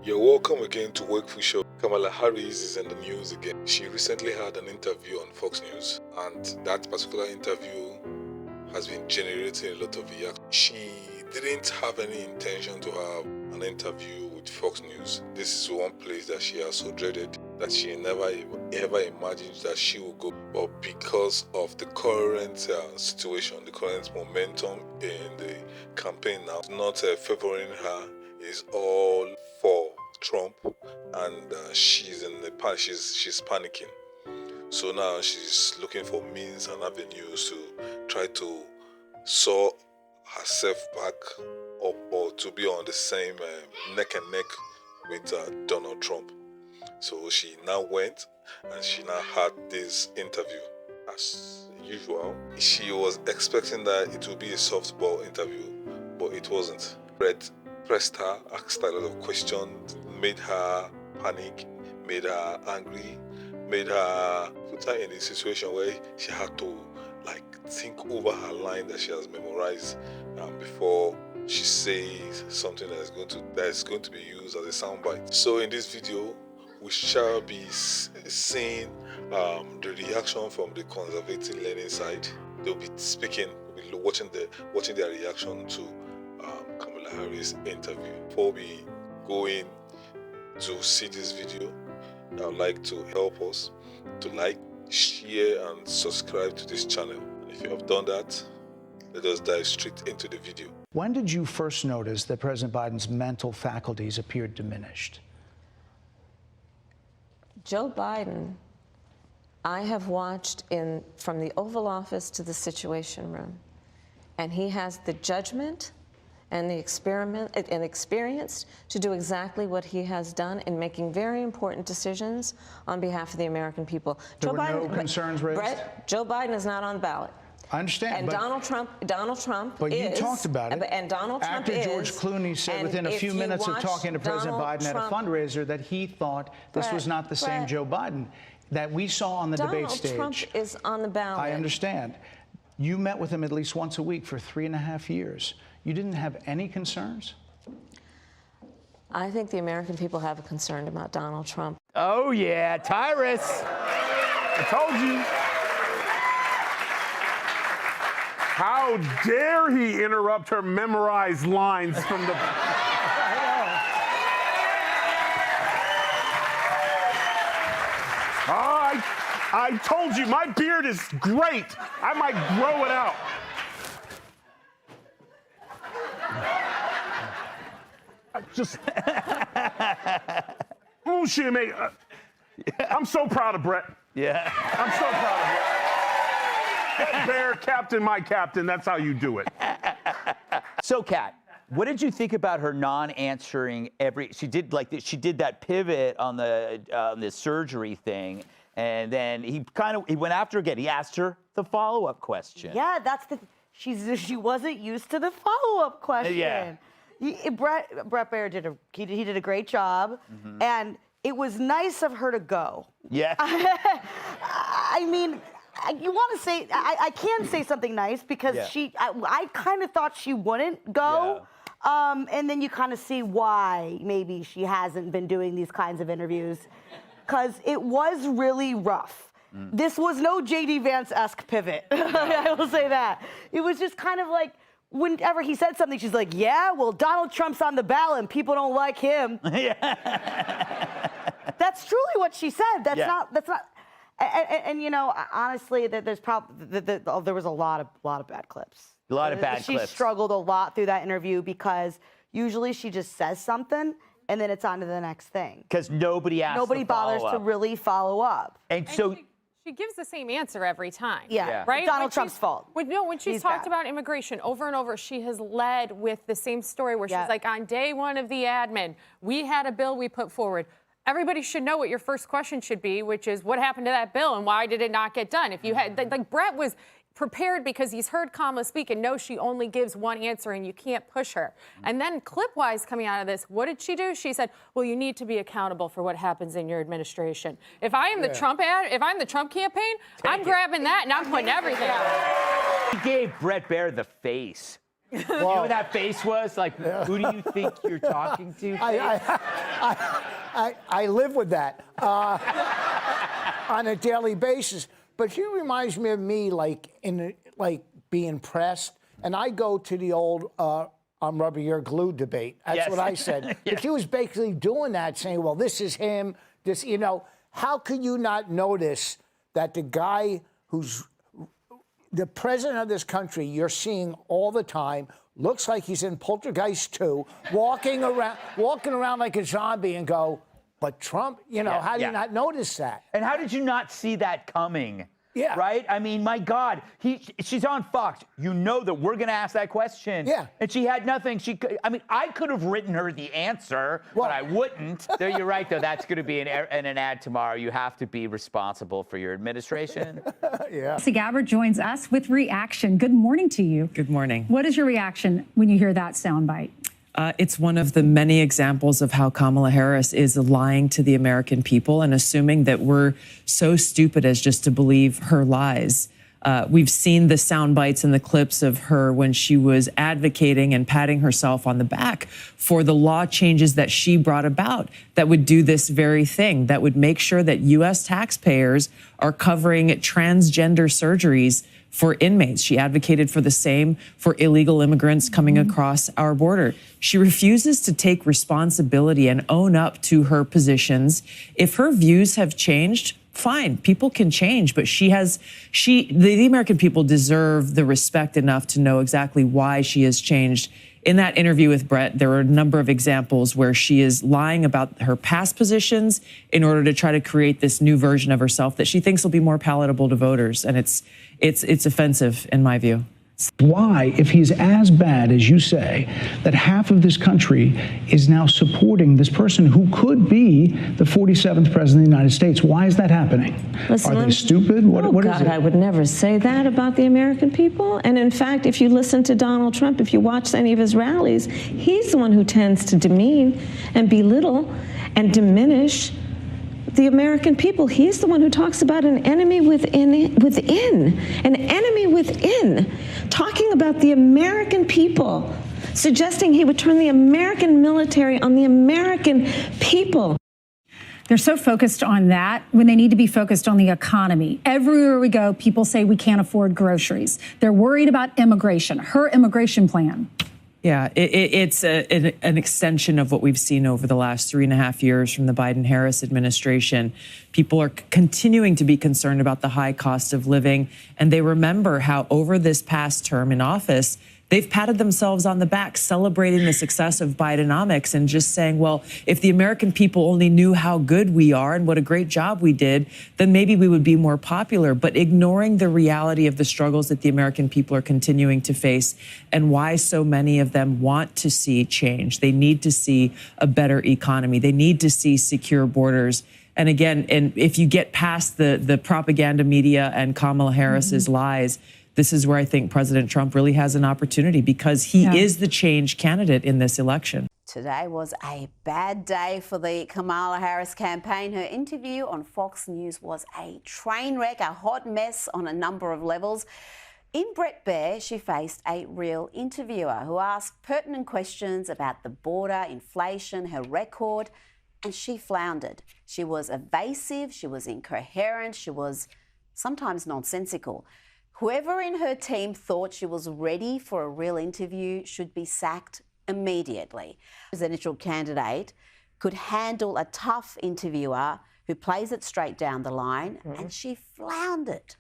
You're welcome again to Wakeful Show. Kamala Harris is in the news again. She recently had an interview on Fox News, and that particular interview has been generating a lot of reaction. She didn't have any intention to have an interview with Fox News. This is one place that she has so dreaded that she never ever imagined that she would go. But because of the current situation, the current momentum in the campaign now, not favoring her, is all for Trump, and she's in the she's panicking. So now she's looking for means and avenues to try to saw herself back up or to be on the same neck and neck with Donald Trump. So she now went and she now had this interview. As usual, she was expecting that it would be a softball interview, but it wasn't. Brett pressed her, asked her a lot of questions, made her panic, made her angry, made her put her in a situation where she had to think over her line that she has memorized before she says something that is going to be used as a soundbite. So in this video, we shall be seeing the reaction from the conservative leaning side. They'll be speaking, we'll be watching their reaction to Kamala Harris' interview. Before we go in to see this video, I would like to help us to like, share, and subscribe to this channel. If you have done that, let us dive straight into the video. When did you first notice that President Biden's mental faculties appeared diminished? Joe Biden, I have watched from the Oval Office to the Situation Room, and he has the judgment and the experience to do exactly what he has done in making very important decisions on behalf of the American people. There were no concerns raised? Brett, Joe Biden is not on the ballot. I understand. And Donald Trump but is. You talked about it. And Donald Trump After George Clooney said within a few minutes of talking to President Biden at a fundraiser that he thought this was not the same Joe Biden that we saw on the debate stage. Donald Trump is on the ballot. I understand. You met with him at least once a week for 3.5 years. You didn't have any concerns? I think the American people have a concern about Donald Trump. Oh, yeah, Tyrus. I told you. How dare he interrupt her memorized lines from the... I told you, my beard is great. I might grow it out. I'm so proud of Brett. Yeah. I'm so proud of Brett. Head bear, captain, my captain. That's how you do it. So, Kat, what did you think about her non-answering she did that pivot on the surgery thing, and then he went after her again. He asked her the follow-up question. Yeah, she wasn't used to the follow-up question. Yeah. Brett Baer did a great job, and it was nice of her to go. Yeah. I mean, you want to say I can say something nice because I kind of thought she wouldn't go, and then you kind of see why maybe she hasn't been doing these kinds of interviews, because it was really rough. This was no J.D. Vance-esque pivot. I will say that. It was just kind of like, whenever he said something, she's like, yeah, well, Donald Trump's on the ballot and people don't like him. That's truly what she said. That's not, and you know, honestly, there's there was a lot of bad clips. A lot of bad clips. She struggled a lot through that interview because usually she just says something and then it's on to the next thing. Because nobody bothers to really follow up. And so... She gives the same answer every time. Yeah. Right? Donald Trump's fault. When she's talked about immigration over and over, she has led with the same story where she's like, on day one of the admin, we had a bill we put forward. Everybody should know what your first question should be, which is what happened to that bill and why did it not get done? If you had, like Brett was prepared because he's heard Kamala speak and knows she only gives one answer and you can't push her. And then clip-wise coming out of this, what did she do? She said, well, you need to be accountable for what happens in your administration. If I am the Trump if I'm the Trump campaign, I'm grabbing that and I'm putting everything out. He gave Brett Baer the face. You know what that face was? Like, who do you think you're talking to? I live with that on a daily basis. But she reminds me of me, like being pressed. And I go to the old I'm rubber, you're glue debate. That's what I said. But she was basically doing that, saying, well, this is him. This, you know, how could you not notice that the guy who's the president of this country you're seeing all the time looks like he's in Poltergeist 2, walking around like a zombie and go, but Trump, you know, how do you not notice that? And how did you not see that coming? Yeah. Right? I mean, my God, she's on Fox. You know that we're going to ask that question. Yeah. And she had nothing. I mean, I could have written her the answer, but I wouldn't. You're right, though. That's going to be an ad tomorrow. You have to be responsible for your administration. Yeah. Tulsi Gabbard joins us with reaction. Good morning to you. Good morning. What is your reaction when you hear that soundbite? It's one of the many examples of how Kamala Harris is lying to the American people and assuming that we're so stupid as just to believe her lies. We've seen the sound bites and the clips of her when she was advocating and patting herself on the back for the law changes that she brought about that would do this very thing, that would make sure that U.S. taxpayers are covering transgender surgeries for inmates. She advocated for the same for illegal immigrants coming across our border. She refuses to take responsibility and own up to her positions. If her views have changed, fine, people can change, but the American people deserve the respect enough to know exactly why she has changed. In that interview with Brett, there were a number of examples where she is lying about her past positions in order to try to create this new version of herself that she thinks will be more palatable to voters. And it's offensive in my view. Why, if he's as bad as you say, that half of this country is now supporting this person who could be the 47th president of the United States? Why is that happening? Listen, Are they stupid? What is it? I would never say that about the American people. And in fact, if you listen to Donald Trump, if you watch any of his rallies, he's the one who tends to demean and belittle and diminish the American people. He's the one who talks about an enemy within, an enemy within, talking about the American people, suggesting he would turn the American military on the American people. They're so focused on that when they need to be focused on the economy. Everywhere we go, people say we can't afford groceries. They're worried about immigration, her immigration plan. Yeah, it's an extension of what we've seen over the last 3.5 years from the Biden-Harris administration. People are continuing to be concerned about the high cost of living, and they remember how over this past term in office, they've patted themselves on the back, celebrating the success of Bidenomics and just saying, well, if the American people only knew how good we are and what a great job we did, then maybe we would be more popular. But ignoring the reality of the struggles that the American people are continuing to face and why so many of them want to see change. They need to see a better economy. They need to see secure borders. And again, and if you get past the propaganda media and Kamala Harris's lies, this is where I think President Trump really has an opportunity because he is the change candidate in this election. Today was a bad day for the Kamala Harris campaign. Her interview on Fox News was a train wreck, a hot mess on a number of levels. In Brett Baier, she faced a real interviewer who asked pertinent questions about the border, inflation, her record, and she floundered. She was evasive, she was incoherent, she was sometimes nonsensical. Whoever in her team thought she was ready for a real interview should be sacked immediately. The presidential candidate could handle a tough interviewer who plays it straight down the line, and she floundered.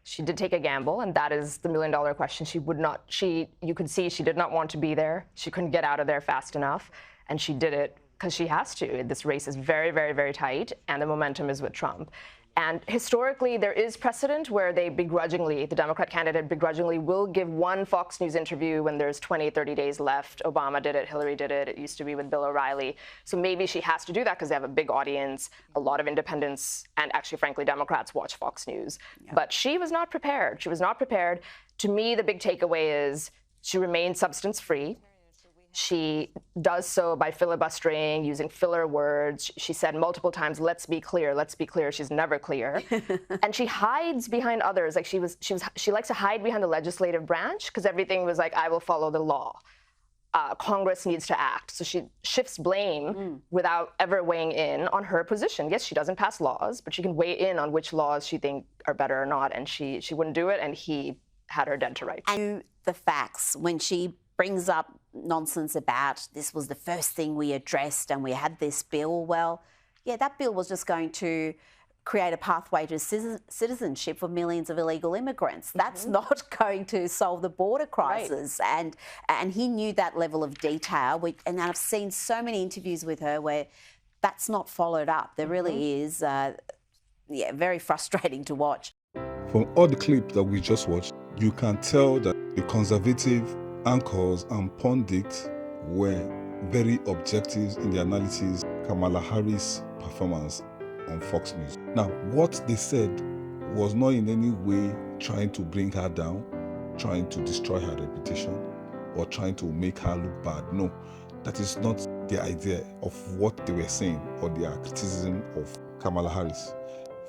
She did take a gamble, and that is the million-dollar question. You could see she did not want to be there. She couldn't get out of there fast enough, and she did it because she has to. This race is very, very, very tight, and the momentum is with Trump. And historically, there is precedent where they begrudgingly, the Democrat candidate begrudgingly will give one Fox News interview when there's 20, 30 days left. Obama did it, Hillary did it, it used to be with Bill O'Reilly. So maybe she has to do that because they have a big audience, a lot of independents, and actually, frankly, Democrats watch Fox News. Yeah. But she was not prepared. She was not prepared. To me, the big takeaway is she remained substance-free. She does so by filibustering, using filler words. She said multiple times, let's be clear, let's be clear. She's never clear. And she hides behind others. Like she likes to hide behind the legislative branch because everything was like, I will follow the law. Congress needs to act. So she shifts blame without ever weighing in on her position. Yes, she doesn't pass laws, but she can weigh in on which laws she thinks are better or not. And she wouldn't do it, and he had her dead to rights. And the facts, when she brings up nonsense about this was the first thing we addressed and we had this bill, well, yeah, that bill was just going to create a pathway to citizenship for millions of illegal immigrants. That's not going to solve the border crisis. Right. And he knew that level of detail. And I've seen so many interviews with her where that's not followed up. There really is, very frustrating to watch. From all the clips that we just watched, you can tell that the conservative anchors and pundits were very objective in the analysis of Kamala Harris' performance on Fox News. Now, what they said was not in any way trying to bring her down, trying to destroy her reputation, or trying to make her look bad. No, that is not the idea of what they were saying or their criticism of Kamala Harris.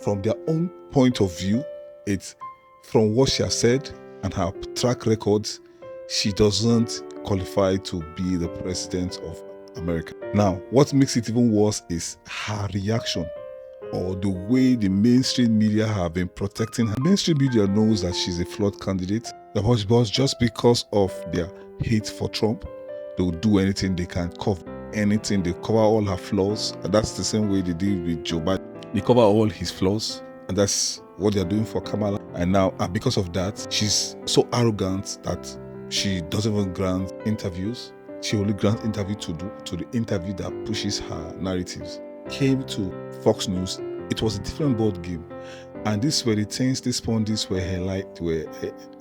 From their own point of view, it's from what she has said and her track records, she doesn't qualify to be the president of America. Now, what makes it even worse is her reaction, or the way the mainstream media have been protecting her. Mainstream media knows that she's a flawed candidate, but just because of their hate for Trump, they'll do anything they can, cover anything. They cover all her flaws, and that's the same way they did with Joe Biden. They cover all his flaws, and that's what they're doing for Kamala. And now, because of that, she's so arrogant that she doesn't even grant interviews. She only grants interview to the interview that pushes her narratives. Came to Fox News, it was a different board game, and these were the things these pundits were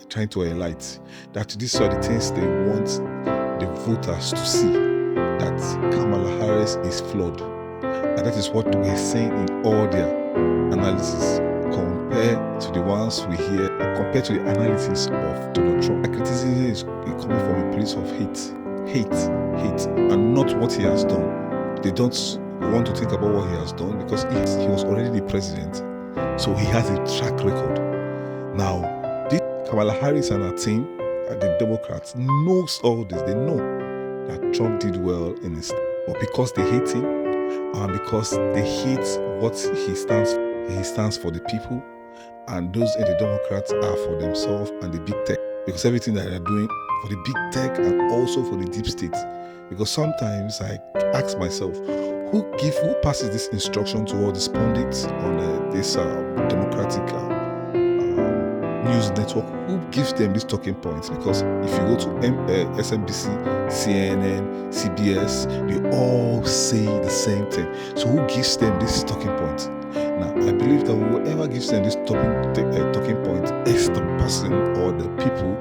trying to highlight. That these are the things they want the voters to see, that Kamala Harris is flawed, and that is what we're saying in all their analysis. Compared to the ones we hear, compared to the analysis of Donald Trump, the criticism is coming from a place of hate, and not what he has done. They don't want to think about what he has done because he was already the president, so he has a track record. Now, Kamala Harris and her team, the Democrats, knows all this. They know that Trump did well in his, but because they hate him, and because they hate what he stands for. He stands for the people, and those in the Democrats are for themselves and the big tech, because everything that they're doing for the big tech and also for the deep state. Because sometimes I ask myself, who passes this instruction to all these pundits on this Democratic news network? Who gives them these talking points? Because if you go to MSNBC, CNN, CBS, they all say the same thing. So who gives them this talking point? Now, I believe that whoever gives them this talking point is the person or the people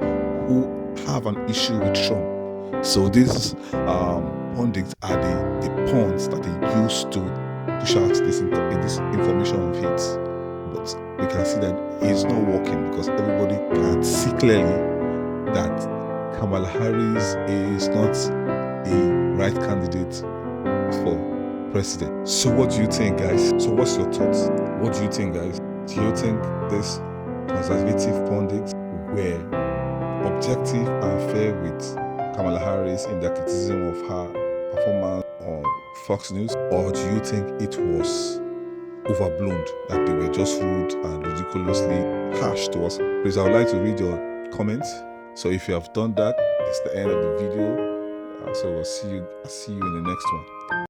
who have an issue with Trump. So these pundits are the pawns that they use to push out this information of hate. But we can see that it's not working because everybody can see clearly that Kamala Harris is not a right candidate for president. So what do you think, guys? So what's your thoughts? What do you think, guys? Do you think these conservative pundits were objective and fair with Kamala Harris in their criticism of her performance on Fox News? Or do you think it was overblown, that they were just rude and ridiculously harsh to us? Please, I would like to read your comments. So if you have done that, it's the end of the video. So I'll see you in the next one.